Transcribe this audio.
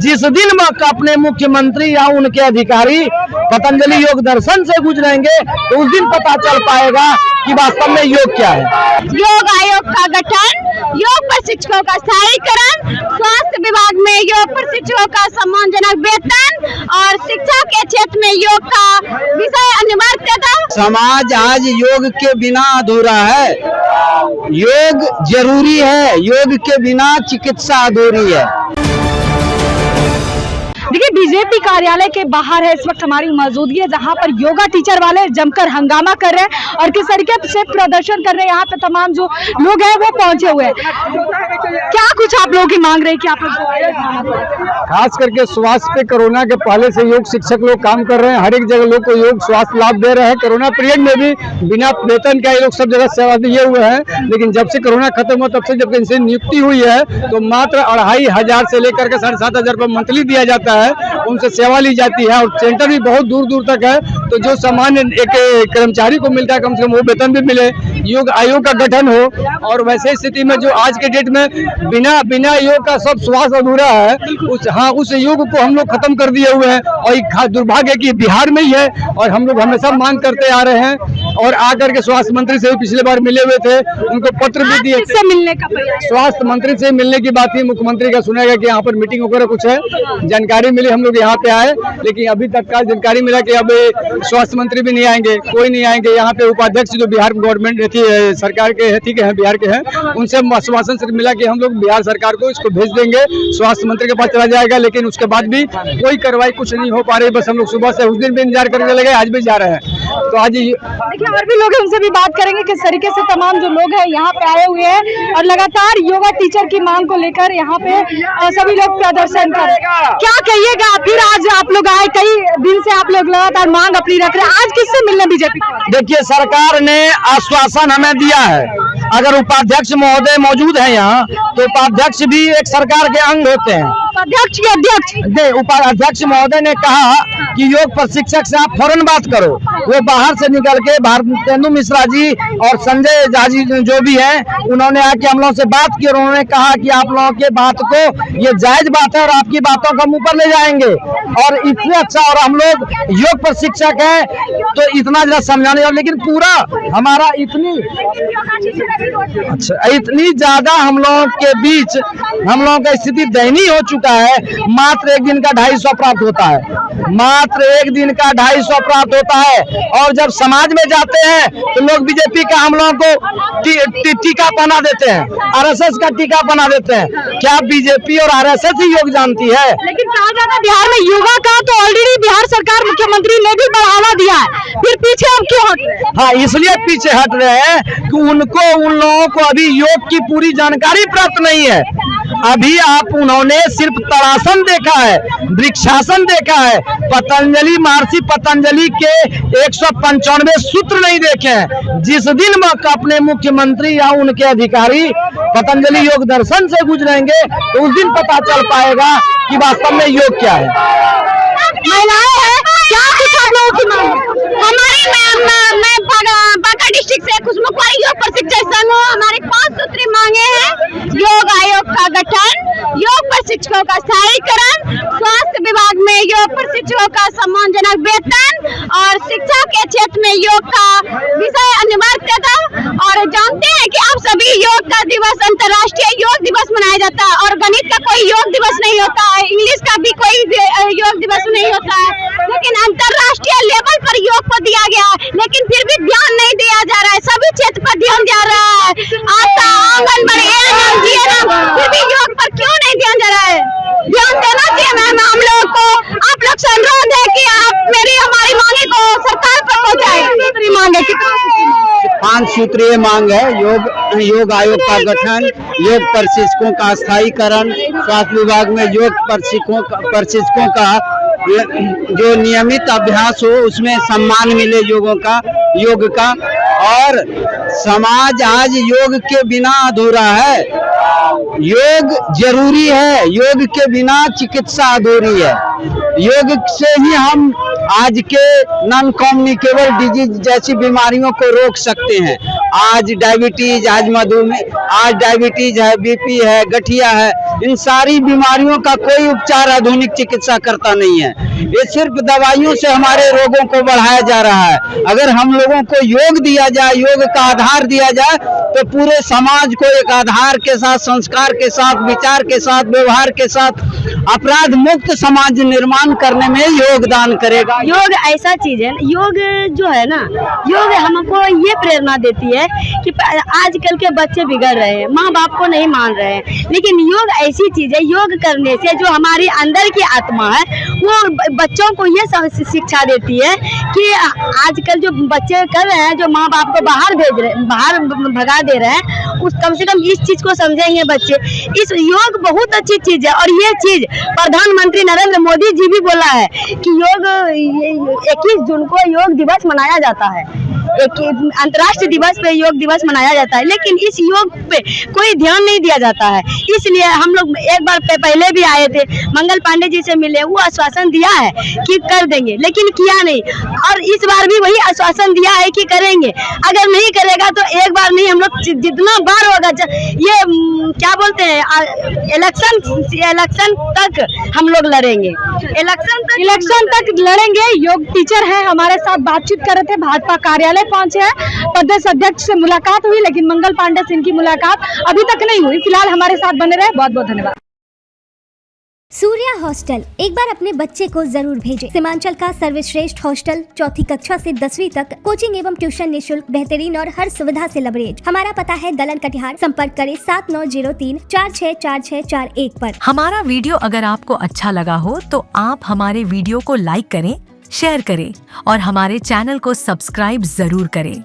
जिस दिन अपने मुख्यमंत्री या उनके अधिकारी पतंजलि योग दर्शन से गुजरेंगे तो उस दिन पता चल पाएगा कि वास्तव में योग क्या है। योग आयोग का गठन, योग प्रशिक्षकों का स्थायीकरण, स्वास्थ्य विभाग में योग प्रशिक्षकों का सम्मानजनक वेतन और शिक्षा के क्षेत्र में योग का विषय अनिवार्यता। समाज आज योग के बिना अधूरा है। योग जरूरी है, योग के बिना चिकित्सा अधूरी है। देखिए, बीजेपी कार्यालय के बाहर है इस वक्त हमारी मौजूदगी है, जहां पर योगा टीचर वाले जमकर हंगामा कर रहे हैं और किस तरीके से प्रदर्शन कर रहे हैं। यहाँ पे तमाम जो लोग हैं वो पहुंचे हुए हैं। क्या कुछ आप लोगों की मांग रहे हैं कि आप लोग? खास करके स्वास्थ्य पे कोरोना के पहले से योग शिक्षक लोग काम कर रहे हैं। हर एक जगह लोग को योग स्वास्थ्य लाभ दे रहे हैं। कोरोना पीरियड में भी बिना वेतन का ये लोग सब जगह सेवा दिए हुए हैं। लेकिन जब से कोरोना खत्म हुआ तब से जब इनसे नियुक्ति हुई है तो मात्र 2500 से लेकर के 7500 रुपये मंथली दिया जाता है, उनसे सेवा ली जाती है। और सेंटर भी बहुत दूर दूर तक है, तो जो सामान्य एक कर्मचारी को मिलता है कम से कम वो वेतन भी मिले, योग आयोग का गठन हो। और वैसे स्थिति में जो आज के डेट में बिना योग का सब स्वास्थ्य अधूरा है, उस योग को हम लोग खत्म कर दिए हुए हैं। और दुर्भाग्य की बिहार में ही है और हम लोग हमेशा मांग करते आ रहे हैं। और आकर के स्वास्थ्य मंत्री से भी पिछले बार मिले हुए थे, उनको पत्र भी दिए। मिलने का स्वास्थ्य मंत्री से मिलने की बात थी, मुख्यमंत्री का सुना गया कि यहाँ पर मीटिंग वगैरह कुछ है, जानकारी मिली, हम लोग यहाँ पे आए। लेकिन अभी तक का जानकारी मिला कि अब स्वास्थ्य मंत्री भी नहीं आएंगे, कोई नहीं आएंगे। यहाँ पे उपाध्यक्ष जो बिहार गवर्नमेंट सरकार के है, ठीक है, बिहार के हैं, उनसे आश्वासन से मिला कि हम लोग बिहार सरकार को इसको भेज देंगे, स्वास्थ्य मंत्री के पास चला जाएगा। लेकिन उसके बाद भी कोई कार्रवाई कुछ नहीं हो पा रही। बस हम लोग सुबह से उस दिन भी इंतजार करने लगे, आज भी जा रहे हैं। तो आज देखिए, और भी लोग हैं, उनसे भी बात करेंगे किस तरीके से तमाम जो लोग हैं यहाँ पे आए हुए हैं और लगातार योगा टीचर की मांग को लेकर यहाँ पे सभी लोग प्रदर्शन कर रहे हैं। क्या कहिएगा, फिर आज आप लोग आए, कई दिन से आप लोग लगातार मांग अपनी रख रहे हैं, आज किससे मिलने बीजेपी? देखिए, सरकार ने आश्वासन हमें दिया है। अगर उपाध्यक्ष महोदय मौजूद है यहाँ तो उपाध्यक्ष भी एक सरकार के अंग होते हैं। अध्यक्ष के अध्यक्ष उपाध्यक्ष महोदय ने कहा कि योग प्रशिक्षक से आप फौरन बात करो। वो बाहर से निकल के भारतेंदु मिश्रा जी और संजय झा जी जो भी हैं, उन्होंने आके हम लोगों से बात की और उन्होंने कहा कि आप लोगों के बात को ये जायज बात है और आपकी बातों को मुंह पर ले जाएंगे। और इतने अच्छा, और हम लोग योग प्रशिक्षक है तो इतना जरा समझाने, और लेकिन पूरा हमारा इतनी ज्यादा हम लोगों के बीच हम लोगों का स्थिति दयनीय हो चुका है। मात्र एक दिन का 250 प्राप्त होता है, मात्र एक दिन का 250 प्राप्त होता है। और जब समाज में जाते हैं तो लोग बीजेपी का हम लोगों को टीका बना देते हैं, आरएसएस का टीका बना देते हैं। क्या बीजेपी और आरएसएस ही योग जानती है? लेकिन कहा जाता है बिहार में योगा का तो ऑलरेडी बिहार सरकार मुख्यमंत्री ने भी बढ़ावा दिया है, फिर पीछे हम क्यों हट रहे हैं? हाँ, इसलिए पीछे हट रहे हैं कि उन लोगों को अभी योग की पूरी जानकारी प्राप्त नहीं है। अभी उन्होंने सिर्फ तड़ासन देखा है, वृक्षासन देखा है, पतंजलि महर्षि पतंजलि के 195 सूत्र नहीं देखे हैं। जिस दिन अपने मुख्यमंत्री या उनके अधिकारी पतंजलि योग दर्शन से गुजरेंगे तो उस दिन पता चल पाएगा कि वास्तव में योग क्या है। महिलाएं हैं, क्या कुछ आप लोगों की मांग? मैं बांका डिस्ट्रिक्ट से खुशमुखबारी योग प्रशिक्षक संघ हूँ। हमारी 5 सूत्री मांगे हैं: योग आयोग का गठन, योग प्रशिक्षकों का स्थायीकरण, स्वास्थ्य विभाग में योग प्रशिक्षकों का सम्मानजनक वेतन और शिक्षा के क्षेत्र में योग का विषय अनिवार्यता। और जानते हैं कि आप सभी योग का दिवस अंतर्राष्ट्रीय योग दिवस मनाया जाता है और गणित का कोई योग दिवस नहीं होता है, इंग्लिश का भी कोई योग दिवस नहीं होता है। लेकिन अंतर्राष्ट्रीय लेवल पर योग को दिया गया है, लेकिन फिर भी ध्यान नहीं दिया जा रहा है। सभी क्षेत्र पर ध्यान दिया रहा है, आशा, आंगनबाड़ी, फिर भी योग पर क्यों नहीं ध्यान जा रहा है? ध्यान देना चाहिए मैम हम लोग को। आप लोग से अनुरोध है कि आप हमारी मांगे को सरकार पर पहुँचाए। मांगे 5 सूत्रीय मांग है: योग आयोग का गठन, योग प्रशिक्षकों का स्थायीकरण, स्वास्थ्य विभाग में योग प्रशिक्षकों का जो नियमित अभ्यास हो उसमें सम्मान मिले योग का। और समाज आज योग के बिना अधूरा है। योग जरूरी है, योग के बिना चिकित्सा अधूरी है। योग से ही हम आज के नॉन कम्युनिकेबल डिजीज जैसी बीमारियों को रोक सकते हैं। आज डायबिटीज, आज मधुमेह, आज डायबिटीज है, बीपी है, गठिया है, इन सारी बीमारियों का कोई उपचार आधुनिक चिकित्सा करता नहीं है। ये सिर्फ दवाइयों से हमारे रोगों को बढ़ाया जा रहा है। अगर हम लोगों को योग दिया जाए, योग का आधार दिया जाए, तो पूरे समाज को एक आधार के साथ, संस्कार के साथ, विचार के साथ, व्यवहार के साथ अपराध मुक्त समाज निर्माण करने में योगदान करेगा। योग ऐसा चीज है, योग जो है ना, योग हमको ये प्रेरणा देती है कि आजकल के बच्चे बिगड़ रहे हैं, माँ बाप को नहीं मान रहे हैं, लेकिन योग ऐसी चीज है, योग करने से जो हमारी अंदर की आत्मा है वो बच्चों को ये शिक्षा देती है कि आजकल जो बच्चे कर रहे हैं, जो माँ बाप को बाहर भेज रहे, बाहर भगा दे रहे हैं, उस कम से कम इस चीज को समझेंगे बच्चे। इस योग बहुत अच्छी चीज है, और ये चीज प्रधानमंत्री नरेंद्र मोदी जी भी बोला है कि योग 21 जून को योग दिवस मनाया जाता है, एक अंतर्राष्ट्रीय दिवस पे योग दिवस मनाया जाता है, लेकिन इस योग पे कोई ध्यान नहीं दिया जाता है। इसलिए हम लोग एक बार पहले भी आए थे, मंगल पांडे जी से मिले, वो आश्वासन दिया है कि कर देंगे, लेकिन किया नहीं, और इस बार भी वही आश्वासन दिया है कि करेंगे। अगर नहीं करेगा तो एक बार नहीं, हम लोग जितना बार होगा, ये क्या बोलते हैं, इलेक्शन तक हम लोग लड़ेंगे, इलेक्शन तक लड़ेंगे। योग टीचर हैं हमारे साथ, बातचीत कर रहे थे, भाजपा कार्यालय पहुंचे हैं, प्रदेश अध्यक्ष से मुलाकात हुई, लेकिन मंगल पांडे से इनकी मुलाकात अभी तक नहीं हुई। फिलहाल हमारे साथ बने रहे, बहुत बहुत धन्यवाद। सूर्या हॉस्टल, एक बार अपने बच्चे को जरूर भेजें। सीमांचल का सर्वश्रेष्ठ हॉस्टल, 4ठी कक्षा से 10वीं तक कोचिंग एवं ट्यूशन निःशुल्क, बेहतरीन और हर सुविधा से लबरेज। हमारा पता है दलन कटिहार, संपर्क करें 7903464641 पर। हमारा वीडियो अगर आपको अच्छा लगा हो तो आप हमारे वीडियो को लाइक करें, शेयर करें और हमारे चैनल को सब्सक्राइब जरूर करें।